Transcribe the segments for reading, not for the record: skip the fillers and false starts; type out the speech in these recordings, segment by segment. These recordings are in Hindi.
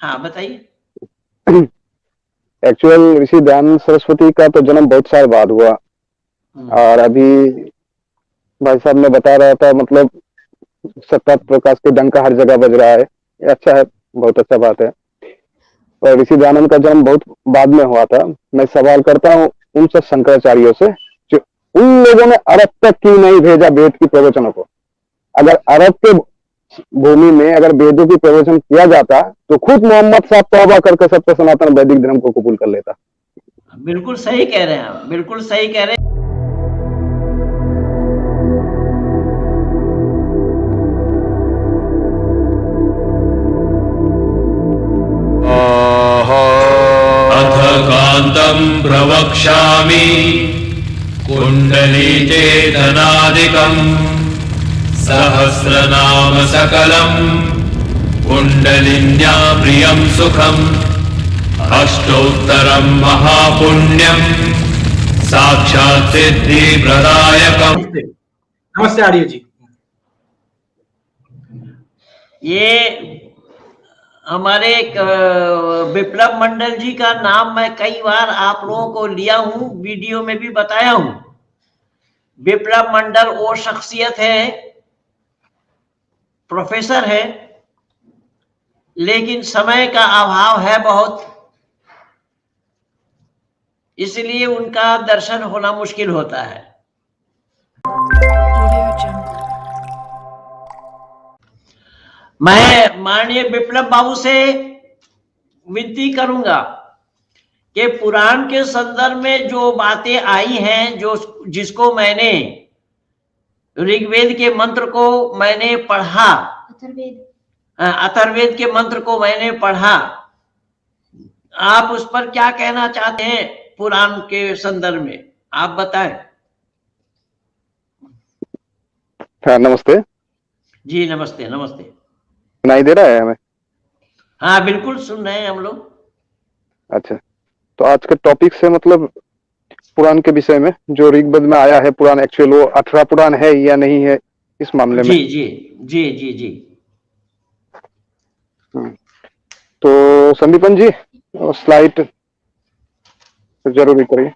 हाँ बताइए। एक्चुअल ऋषि दयानंद सरस्वती का तो जन्म बहुत साल बाद हुआ। और अभी भाई साहब ने बता रहा था, मतलब सत्ता प्रकाश के डंका हर जगह बज रहा है। ये अच्छा है, बहुत अच्छा बात है। और ऋषि दयानंद का जन्म बहुत बाद में हुआ था। मैं सवाल करता हूँ उन सब शंकराचार्यों से जो उन लोगों ने अरब तक क्यों नहीं भेजा वेद की प्रवचनों को। अगर अरब के भूमि में अगर वेदों की प्रवचन किया जाता तो खुद मोहम्मद साहब तौबा करके सत्य सनातन वैदिक धर्म को कबूल कर लेता। बिल्कुल सही कह रहे हैं आप, बिल्कुल सही कह रहे हैं। अथ कान्तं प्रवक्ष्यामि कुण्डली चेतनादिकम् सहस्रनाम सकलम् कुण्डलिन्या प्रियं सुखम् अष्टोत्तरं महापुण्यं साक्षात् सिद्धिप्रदायकम्। नमस्ते आर्य जी। ये हमारे विप्लव मंडल जी का नाम मैं कई बार आप लोगों को लिया हूं, वीडियो में भी बताया हूं। विप्लव मंडल वो शख्सियत है, प्रोफेसर है, लेकिन समय का अभाव है बहुत, इसलिए उनका दर्शन होना मुश्किल होता है। मैं माननीय विप्लव बाबू से विनती करूंगा कि पुराण के संदर्भ में जो बातें आई हैं, जो जिसको मैंने ऋग्वेद के मंत्र को मैंने पढ़ा, अथर्ववेद के मंत्र को मैंने पढ़ा, आप उस पर क्या कहना चाहते हैं पुराण के संदर्भ में, आप बताएं। हाँ नमस्ते जी नमस्ते। नमस्ते, सुनाई दे रहा है हमें? हाँ बिल्कुल सुन रहे हैं हम लोग। अच्छा, तो आज के टॉपिक से मतलब पुराण के विषय में जो ऋग्वेद में आया है पुराण, एक्चुअल वो 18 पुराण है या नहीं है इस मामले में। जी जी जी जी जी। तो संदीपन जी स्लाइड जरूर करिए।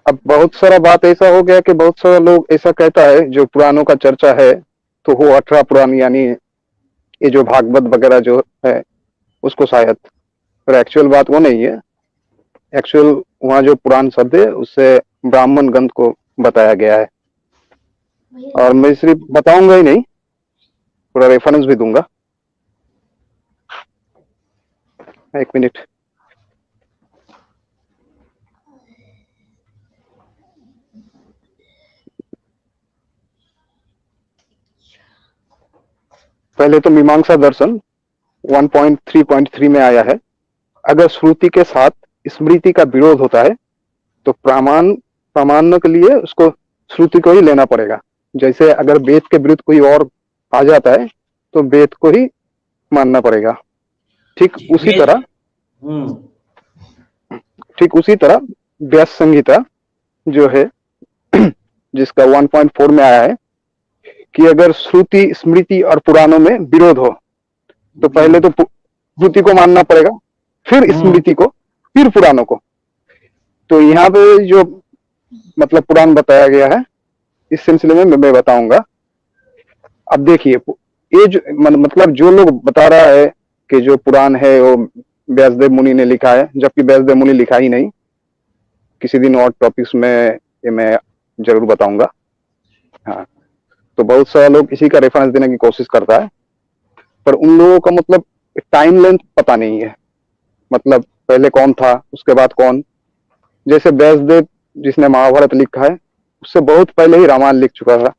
अब बहुत सारा बात ऐसा हो गया कि बहुत सारा लोग ऐसा कहता है जो पुराणों का चर्चा है तो वो 18 पुराण यानी ये जो भागवत वगैरह जो है उसको शायद, पर एक्चुअल बात वो नहीं है। एक्चुअल वहाँ जो पुराण शब्द है उससे ब्राह्मण ग्रंथ को बताया गया है। और मैं सिर्फ बताऊंगा ही नहीं, पूरा रेफरेंस भी दूंगा। एक मिनट। पहले तो मीमांसा दर्शन 1.3.3 में आया है, अगर श्रुति के साथ स्मृति का विरोध होता है तो प्रमाण के लिए उसको श्रुति को ही लेना पड़ेगा। जैसे अगर वेद के विरुद्ध कोई और आ जाता है तो वेद को ही मानना पड़ेगा। ठीक उसी तरह व्यास संहिता जो है जिसका 1.4 में आया है कि अगर श्रुति स्मृति और पुराणों में विरोध हो तो पहले तो श्रुति को मानना पड़ेगा, फिर स्मृति को, फिर पुराणों को। तो यहाँ पे जो मतलब पुराण बताया गया है इस सिलसिले में मैं बताऊंगा। अब देखिए, ये जो मतलब जो लोग बता रहा है कि जो पुराण है वो व्यासदेव मुनि ने लिखा है, जबकि व्यासदेव मुनि लिखा ही नहीं। किसी दिन और टॉपिक्स में ये मैं जरूर बताऊंगा। हाँ, तो बहुत सारे लोग इसी का रेफरेंस देने की कोशिश करता है, पर उन लोगों का मतलब टाइम लेंथ पता नहीं है। मतलब पहले कौन था, उसके बाद कौन। जैसे व्यासदेव जिसने महाभारत लिखा है उससे बहुत पहले ही रामायण लिख चुका था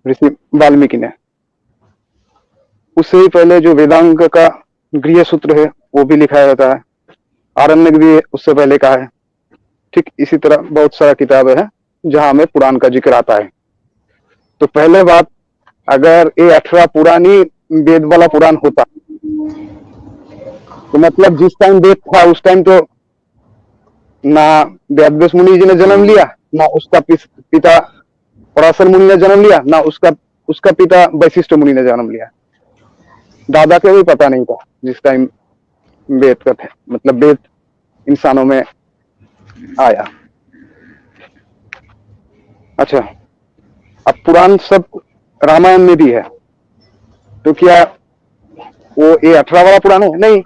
ऋषि वाल्मीकि ने। उससे ही पहले जो वेदांग का गृह सूत्र है वो भी लिखा जाता है, आरण्यक भी उससे पहले का है। ठीक इसी तरह बहुत सारा किताबें हैं जहां में पुराण का जिक्र आता है। तो पहले बात, अगर ये 18 पुरानी वेद वाला पुराण होता तो मतलब जिस टाइम वेद था उस टाइम तो ना व्यास मुनि जी ने जन्म लिया, ना उसका पिता पराशर मुनि ने जन्म लिया, ना उसका पिता वशिष्ठ मुनि ने जन्म लिया। दादा को भी पता नहीं था जिस टाइम वेद का मतलब वेद इंसानों में आया। अच्छा, अब पुराण सब रामायण में भी है, तो क्या वो ये 18 वाला पुराण है? नहीं,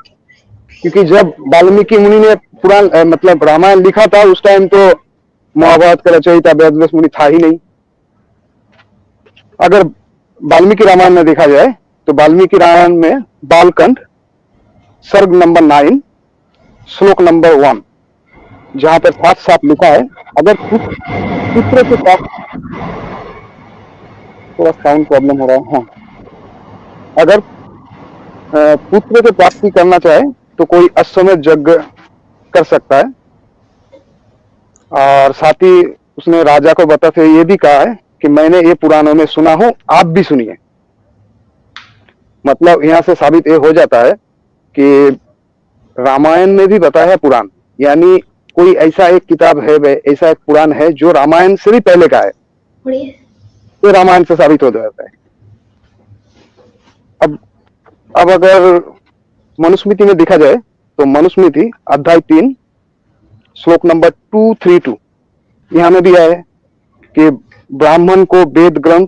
क्योंकि जब वाल्मीकि मुनि ने पुराण मतलब रामायण लिखा था उस टाइम तो महाभारत का रचयिता वेदव्यास मुनि था ही नहीं। अगर वाल्मीकि रामायण में देखा जाए तो वाल्मीकि रामायण में बालकांड सर्ग नंबर 9 श्लोक नंबर 1 जहां पर साफ साफ लिखा है, अगर पुत्र के पास, थोड़ा साउंड प्रॉब्लम हो रहा है, हाँ, अगर पुत्र की प्राप्ति करना चाहे तो कोई अश्वमेध यज्ञ कर सकता है। और साथ ही उसने राजा को बताते हुए ये भी कहा है कि मैंने ये पुराणों में सुना हूं, आप भी सुनिए। मतलब यहां से साबित ये हो जाता है कि रामायण में भी बताया है पुराण, यानी कोई ऐसा एक किताब है, ऐसा एक पुराण है जो रामायण से भी पहले का है, तो रामायण से साबित हो जाता है। अब अगर मनुस्मृति में देखा जाए तो मनुस्मृति अध्याय 3 श्लोक नंबर 232 यहां में भी आया है कि ब्राह्मण को वेद ग्रंथ,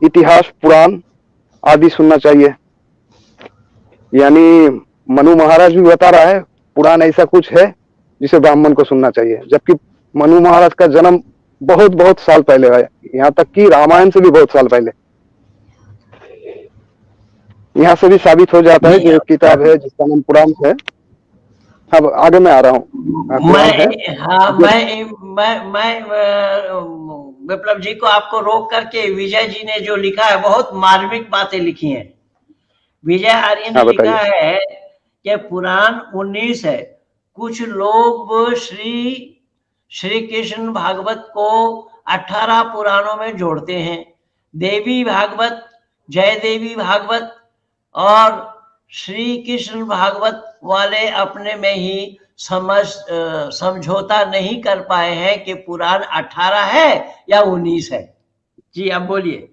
इतिहास, पुराण आदि सुनना चाहिए। यानी मनु महाराज भी बता रहा है पुराण ऐसा कुछ है जिसे ब्राह्मण को सुनना चाहिए, जबकि मनु महाराज का जन्म बहुत बहुत साल पहले है, यहाँ तक कि रामायण से भी बहुत साल पहले। यहाँ से भी साबित हो जाता है कि एक किताब है जिसका नाम पुराण है। अब आगे मैं आ रहा हूँ। मैं विप्लव जी को आपको रोक करके विजय जी ने जो लिखा है बहुत मार्मिक बातें लिखी हैं। विजय आर्य ने लिखा है कि पुराण 19 है। कुछ लोग श्री कृष्ण भागवत को 18 पुराणों में जोड़ते हैं। देवी भागवत, जय देवी भागवत और श्री कृष्ण भागवत वाले अपने में ही समझौता नहीं कर पाए हैं कि पुराण 18 है या 19 है। जी अब बोलिए।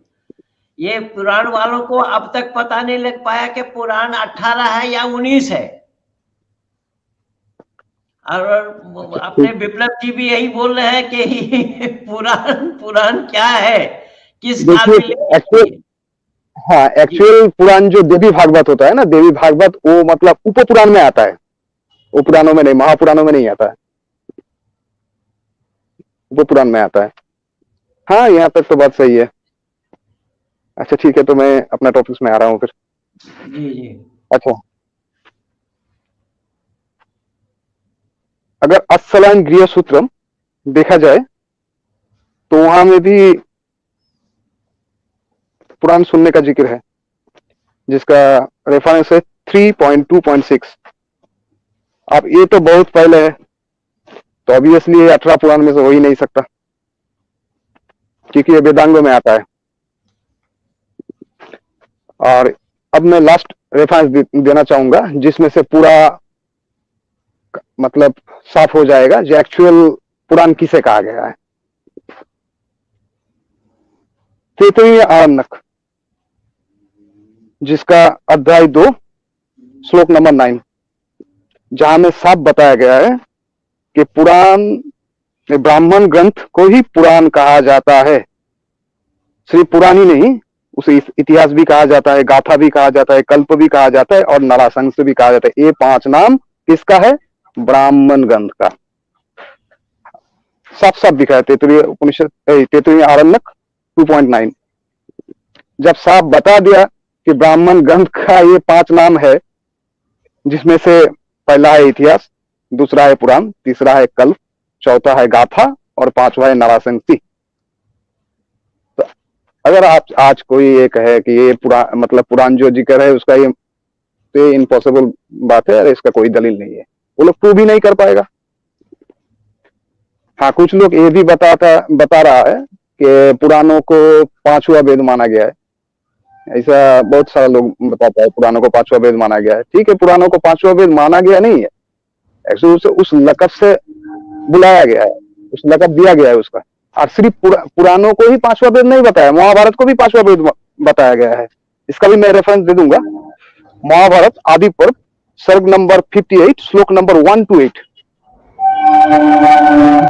ये पुराण वालों को अब तक पता नहीं लग पाया कि पुराण 18 है या 19 है। और अपने विप्लव जी भी यही बोल रहे हैं कि पुराण क्या है, किस काल में। हाँ, एक्चुअल पुराण जो देवी भागवत होता है ना, देवी भागवत वो मतलब उप पुराण में आता है, वो पुराणों में नहीं, महापुराणों में नहीं आता है, उप पुराण में आता है। हाँ, यहाँ तक तो बात सही है। अच्छा ठीक है, तो मैं अपना टॉपिक्स में आ रहा हूँ फिर। जी। अच्छा, अगर अस्सलाइन गृह सूत्रम देखा जाए तो वहां में भी पुराण सुनने का जिक्र है, जिसका रेफरेंस है 3.2.6। अब ये तो बहुत पहले है, तो ऑब्वियसली 18 पुराण में से हो ही नहीं सकता, क्योंकि ये वेदांगों में आता है। और अब मैं लास्ट रेफरेंस देना चाहूंगा जिसमें से पूरा मतलब साफ हो जाएगा जो एक्चुअल पुराण किसे कहा गया है। तैत्तिरीय आरण्यक, जिसका अध्याय 2 श्लोक नंबर 9, जहां में साफ बताया गया है कि पुराण ब्राह्मण ग्रंथ को ही पुराण कहा जाता है। सिर्फ पुराण ही नहीं, उसे इतिहास भी कहा जाता है, गाथा भी कहा जाता है, कल्प भी कहा जाता है और नराशंस भी कहा जाता है। ये 5 नाम किसका है? ब्राह्मण ग्रंथ का। साफ साफ दिखा है तैत्तिरीय उपनिषद, तैत्तिरीय आरण्यक 2.9। जब साफ बता दिया कि ब्राह्मण ग्रंथ का ये 5 नाम है, जिसमें से पहला है इतिहास, दूसरा है पुराण, तीसरा है कल्प, चौथा है गाथा और 5वां है नराशंसी। तो अगर आप आज कोई ये कहे कि ये पुराण जो जिक्र है उसका ये इम्पॉसिबल बात है, इसका कोई दलील नहीं है, वो लोग प्रूव भी नहीं कर पाएगा। हाँ, कुछ लोग ये भी बता रहा है कि पुराणों को 5वां वेद माना गया है। ऐसा बहुत सारा लोग बताता है पुराणों को 5वां वेद माना गया है। ठीक है, पुराणों को 5वां वेद माना गया नहीं है, एक्चुअली उस लक़ब से बुलाया गया है, उस लक़ब दिया गया है उसका। और सिर्फ पुराणों को ही 5वां वेद नहीं बताया, महाभारत को भी 5वां वेद बताया गया है। इसका भी मैं रेफरेंस दे दूंगा। महाभारत आदि पर्व सर्ग नंबर 58 श्लोक नंबर 1 to 8,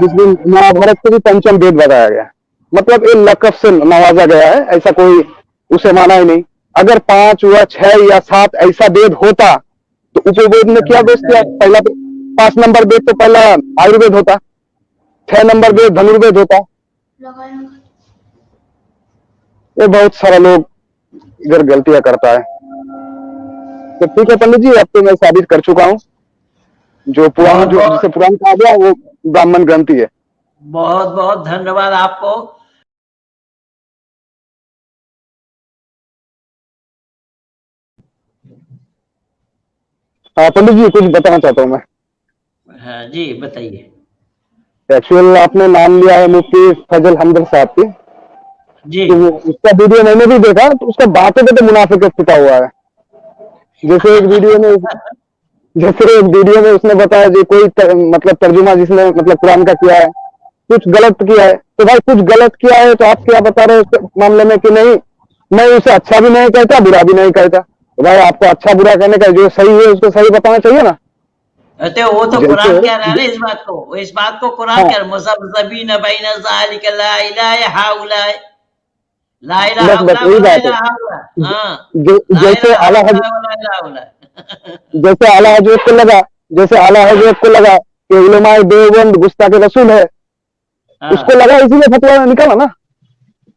जिसमें महाभारत को भी पंचम वेद बताया गया। मतलब ये लकब से नवाजा गया है, ऐसा कोई उसे माना ही नहीं। अगर 5 या 6 या 7 ऐसा वेद होता तो उपवेद में क्या दोष किया? पहला 5 नंबर वेद तो पहला आयुर्वेद होता, 6 नंबर वेद धनुर्वेद होता। ये बहुत सारा लोग इधर गलतियां करता है। तो ठीक है पंडित जी, अब तो मैं साबित कर चुका हूँ, जो पुराण जो जिसे पुराण कहा गया वो ब्राह्मण ग्रंथि है। बहुत बहुत धन्यवाद आपको। हाँ पंडित जी, कुछ बताना चाहता हूँ मैं। हाँ जी, बताइए। एक्चुअल आपने नाम लिया है मुफ्ती फजल हमदर्द साहब की, जी तो उसका वीडियो मैंने भी देखा, तो उसका बातों पे तो मुनाफिक छुपा हुआ है। जैसे एक वीडियो में उसने बताया जी कोई मतलब तर्जुमा जिसने मतलब कुरान का किया है, कुछ गलत किया है। तो भाई कुछ गलत किया है तो आप क्या बता रहे हो उस मामले में कि नहीं मैं उसे अच्छा भी नहीं कहता, बुरा भी नहीं कहता। तो भाई आपको अच्छा बुरा कहने का, जो सही है उसको सही बताना चाहिए ना। अरे वो तो कुरान कह रहा है ना इस बात को कुरान हाँ, कह मुज़ब्ज़बीन बैन ज़ालिका ला इलाहा हाउला ला इलाहा बस हाउला वही वला बात है। इलाहा हाउला। हाँ, ला जैसे इलाहा आला हाउला वला इलाहा हाउला। जैसे आला हजरत को लगा कि उलमाए देवबंद गुस्ताख रसूल है, उसको हाँ लगा इसीलिए फतवा निकाला ना।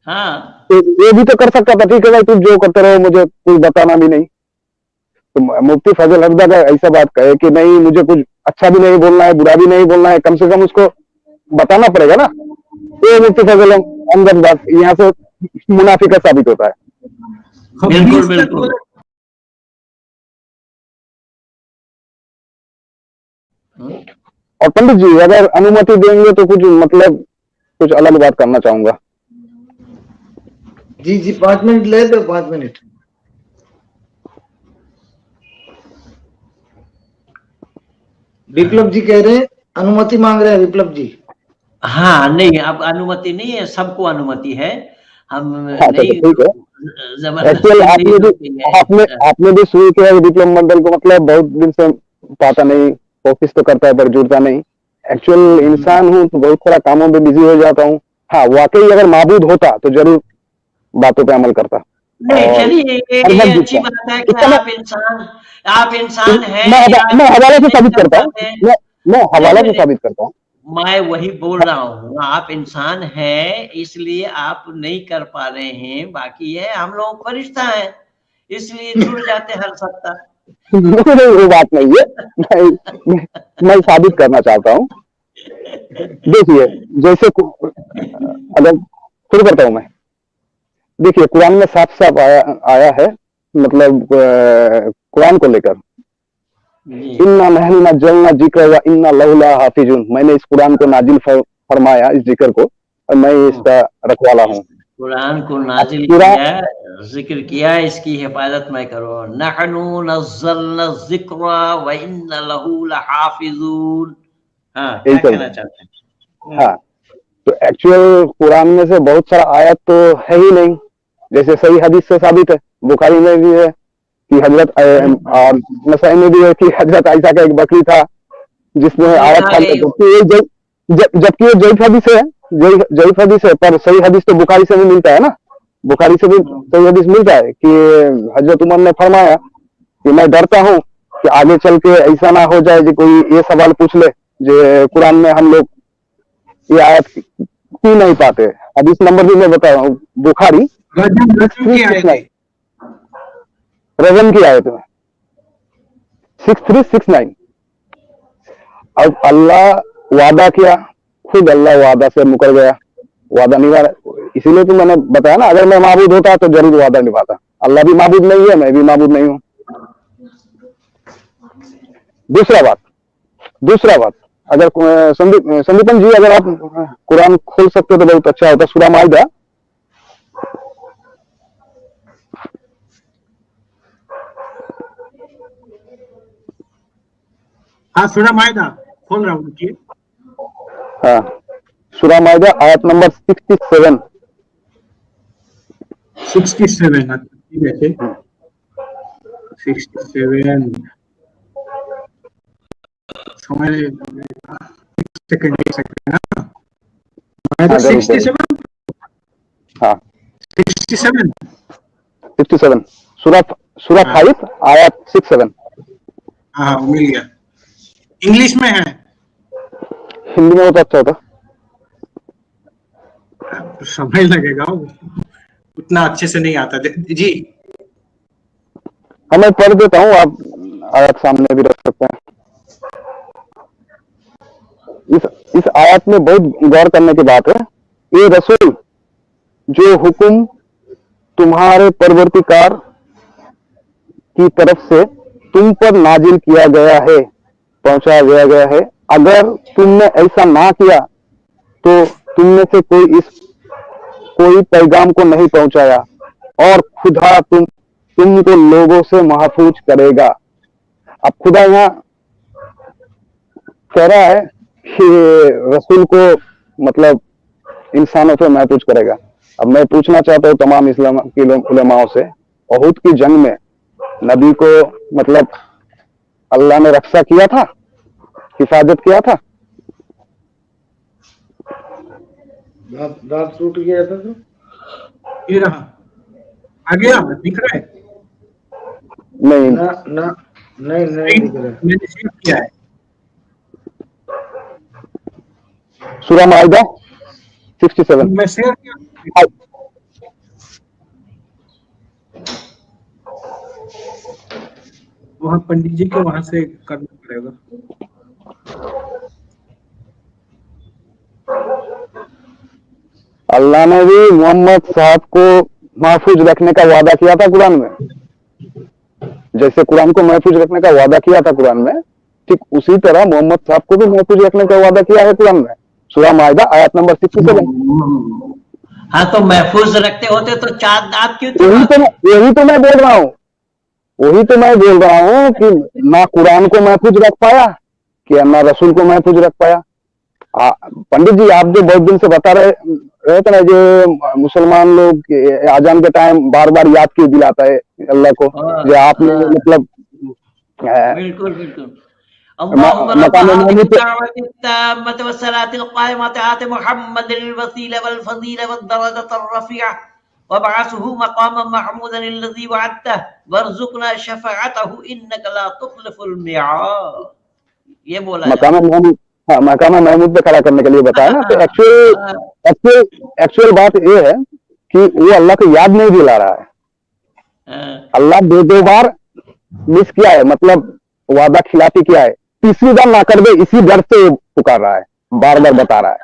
हाँ तो ये भी तो कर सकता था, ठीक है भाई तुम जो करते रहो, मुझे कुछ बताना भी नहीं। तो मुफ्ती फजल हफ्दा का ऐसा बात कहे कि नहीं मुझे कुछ अच्छा भी नहीं बोलना है, बुरा भी नहीं बोलना है, कम से कम उसको बताना पड़ेगा ना। ये मुफ्ती फजल अंदर बात यहाँ से मुनाफिका साबित होता है। बिल्कुल बिल्कुल। और पंडित जी अगर अनुमति देंगे तो कुछ मतलब कुछ अलग बात करना चाहूंगा। जी जी 5 मिनट ले दो, 5 मिनट। विप्लव जी कह रहे हैं, अनुमति मांग रहे हैं विप्लव जी। हाँ नहीं, अब अनुमति नहीं है, सबको अनुमति है। हम हाँ नहीं ठीक है। जबरदस्ती एक्चुअल नहीं रोकते हैं। आपने भी शुरू किया विप्लव मंडल को, मतलब बहुत दिन से पाता नहीं, कोशिश तो करता है पर जुड़ता नहीं। एक्चुअल इंसान हूँ तो बहुत सारा कामों में बिजी हो जाता हूँ। हाँ वाकई अगर माबूद होता तो जरूर बातों पे अमल करता। नहीं और चलिए, हर ये वक्त अच्छी जुड़ता। बात है कि इस समय आप इंसान हैं या मैं आप हवाले से नहीं साबित कर करता हूँ। पाते हैं। मैं नहीं हवाला नहीं से नहीं, साबित करता हूँ। मैं वही बोल रहा हूँ, आप इंसान हैं इसलिए आप नहीं कर पा रहे हैं, बाकी है हम लोग फरिश्ता हैं इसलिए जुड़ जाते हर सप्ताह। नहीं वो बात नहीं है। मैं साबित करना चाहता हूँ। देखिए जैसे अगर शुरू करता हूँ मैं। देखिए कुरान में साफ साफ आया है, मतलब कुरान को लेकर, इन्ना नहनु नज़्ज़लना ज़िक्र व इन्ना लहु लहाफ़िज़ून। मैंने इस कुरान को नाजिल फरमाया, इस जिक्र को, और मैं इसका रखवाला हूँ। कुरान को नाजिल पूरा किया, जिक्र किया, इसकी हिफाजत मैं करो। नहनु नज़्ज़लना ज़िक्र व इन्ना लहु लहाफ़िज़ून। हाँ, क्या यही चल कहना रहा चाहते हैं? है। हाँ तो एक्चुअल कुरान में से बहुत सारा आयत तो है ही नहीं, जैसे सही हदीस से साबित है। बुखारी में भी है कि हजरत, और नसाई में भी है कि हजरत आयशा का एक बकरी था जिसमें उसमें आयत कहा था, गई जबकि ये जईफ हदीस है। जईफ हदीस है, पर सही हदीस तो बुखारी से भी मिलता है ना। बुखारी से भी सही हदीस मिलता है कि हजरत उमर ने फरमाया कि मैं डरता हूँ कि आगे चल के ऐसा ना हो जाए कि कोई ये सवाल पूछ ले जो कुरान में हम लोग ये आयत क्यों नहीं पाते। हदीस नंबर भी मैं बता रहा हूँ, बुखारी रजम की आयत में 6369। अब अल्लाह वादा किया, खुद अल्लाह वादा से मुकर गया, वादा निभा। इसीलिए तो मैंने बताया ना, अगर मैं माबूद होता तो जरूर वादा निभाता। अल्लाह भी माबूद नहीं है, मैं भी माबूद नहीं हूँ। दूसरा बात अगर संदीपन जी अगर आप कुरान खोल सकते तो बहुत अच्छा होता। सूरह माइदा, हाँ सूरह माइदा खोल रहा हूँ। हाँ सूरह माइदा आयत नंबर 67। 67 ठीक है। 67 समय सेकंड हाँ, जरूर, 67 हाँ 67 67 सूरह हाँ। 5 आयत 67। हाँ मिल गया। इंग्लिश में है, हिंदी में होता अच्छा होता। समय लगेगा, उतना अच्छे से नहीं आता जी। हाँ मैं पढ़ देता हूँ, आप आयत सामने भी रख सकते हैं। इस आयत में बहुत गौर करने की बात है। ये रसूल जो हुक्म तुम्हारे परवरदिगार की तरफ से तुम पर नाजिल किया गया है, पहुंचाया गया है, अगर तुमने ऐसा ना किया तो तुमने से कोई पैगाम को नहीं पहुंचाया और खुदा तुमको लोगों से महफूज करेगा। अब खुदा यहाँ कह रहा है कि रसूल को मतलब इंसानों से महफूज करेगा। अब मैं पूछना चाहता हूँ तमाम इस्लाम के उलमाओं से, ओहुद की जंग में नबी को मतलब अल्लाह ने रक्षा किया था, हिफाजत किया था? दांत टूट गया था तो ये रहा, आ गया, दिख रहा है? नहीं, नहीं दिख रहा। मैंने सेव किया है। सूरह माइदा 67। मैं शेयर किया, वहाँ पंडित जी के वहां से करना पड़ेगा। अल्लाह ने भी मोहम्मद साहब को महफूज रखने का वादा किया था कुरान में। जैसे कुरान को महफूज रखने का वादा किया था कुरान में, ठीक उसी तरह मोहम्मद साहब को भी महफूज रखने का वादा किया है कुरान में। सूरह माइदा आयत नंबर 67। हाँ तो महफूज रखते होते तो 4 दांत क्यों थे? वही तो मैं बोल रहा हूँ, वही तो मैं बोल रहा हूँ कि ना कुरान को महफूज रख पाया कि ना रसूल को महफूज रख पाया। पंडित जी आप जो बहुत दिन से बता रहे थे ना, जो मुसलमान लोग आजान के टाइम बार बार याद क्यों दिलाता है अल्लाह को, जो आपने मतलब बिल्कुल बिल्कुल। ये बोला मकाम महमूद पे खड़ा करने के लिए बताया ना। तो एक्चुअल बात ये है कि वो अल्लाह को याद नहीं दिला रहा है। अल्लाह दो बार मिस किया है, मतलब वादा खिलाफी किया है, तीसरी बार ना कर दे इसी डर से पुकार रहा है, बार बार बता रहा है,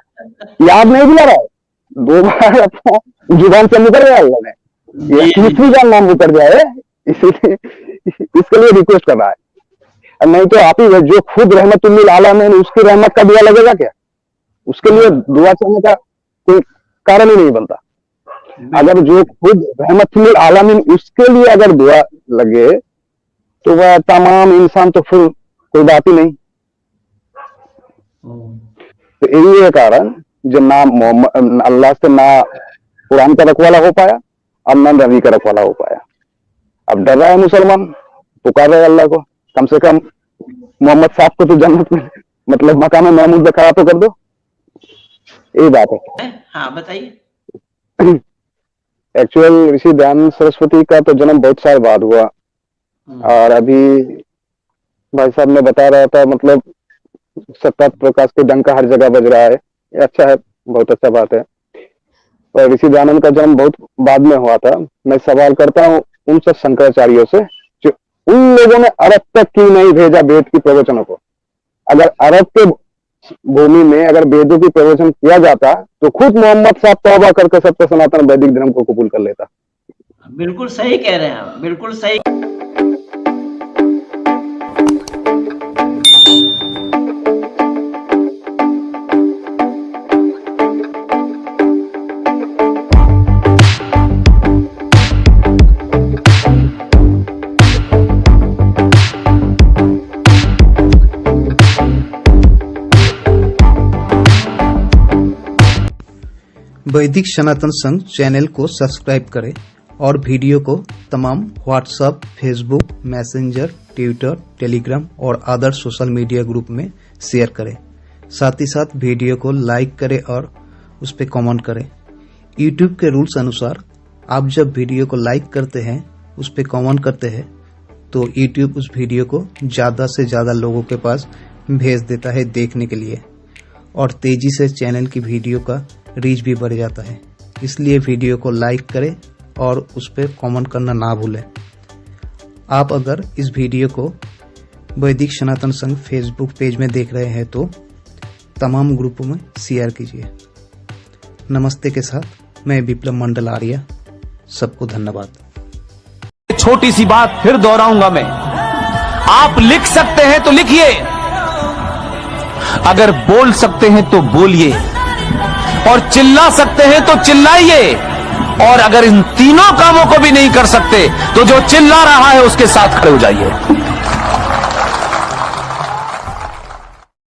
याद नहीं दिला रहा है। 2 बार अपना जुबान से निकल गया अल्लाह ने, तीसरी बार नाम उतर गया है, इसीलिए इसके लिए रिक्वेस्ट कर रहा है। नहीं तो आप ही जो खुद रहमतुल्लिल आलमीन, उसकी रहमत का दुआ लगेगा क्या? उसके लिए दुआ चाहने का कोई कारण ही नहीं बनता। अगर जो खुद रहमतुल्लिल आलमीन उसके लिए अगर दुआ लगे तो वह तमाम इंसान तो फिर कोई बात ही नहीं। तो यही है कारण जो ना अल्लाह से ना कुरान का रखवाला हो पाया और ना नबी का रखवाला हो पाया। अब डर रहा है मुसलमान, पुकार रहे अल्लाह को, कम से कम मोहम्मद साहब को तो जन्नत में मतलब मकाम महमूद में खड़ा तो कर दो। यही बात है। हाँ बताइए। एक्चुअल ऋषि दयानंद सरस्वती का तो जन्म बहुत साल बाद हुआ, और अभी भाई साहब ने बता रहा था मतलब सत्ता प्रकाश के डंका हर जगह बज रहा है। अच्छा है, बहुत अच्छा बात है। और ऋषि दयानंद का जन्म बहुत बाद में हुआ था। मैं सवाल करता हूँ उन सब शंकराचार्यों से जो उन लोगों ने अरब तक क्यों नहीं भेजा वेद की प्रवचनों को। अगर अरब के भूमि में अगर वेदों की प्रवचन किया जाता तो खुद मोहम्मद साहब तौबा करके सत्य सनातन वैदिक धर्म को कबूल कर लेता। बिल्कुल सही कह रहे हैं आप, बिल्कुल सही। वैदिक सनातन संघ चैनल को सब्सक्राइब करें और वीडियो को तमाम WhatsApp, Facebook, messenger, Twitter, Telegram और अदर सोशल मीडिया ग्रुप में शेयर करें। साथ ही साथ वीडियो को लाइक करें और उस पर कमेंट करें। यूट्यूब के रूल्स अनुसार आप जब वीडियो को लाइक करते हैं, उस पर कमेंट करते हैं, तो यूट्यूब उस वीडियो को ज़्यादा से ज़्यादा लोगों के पास भेज देता है देखने के लिए, और तेजी से चैनल की वीडियो का रीच भी बढ़ जाता है। इसलिए वीडियो को लाइक करें और उस पर कमेंट करना ना भूलें। आप अगर इस वीडियो को वैदिक सनातन संघ फेसबुक पेज में देख रहे हैं तो तमाम ग्रुपों में शेयर कीजिए। नमस्ते के साथ मैं विप्लव मंडल आर्य। सबको धन्यवाद। छोटी सी बात फिर दोहराऊंगा मैं, आप लिख सकते हैं तो लिखिए, अगर बोल सकते हैं तो बोलिए, और चिल्ला सकते हैं तो चिल्लाइए, और अगर इन तीनों कामों को भी नहीं कर सकते तो जो चिल्ला रहा है उसके साथ खड़े हो जाइए।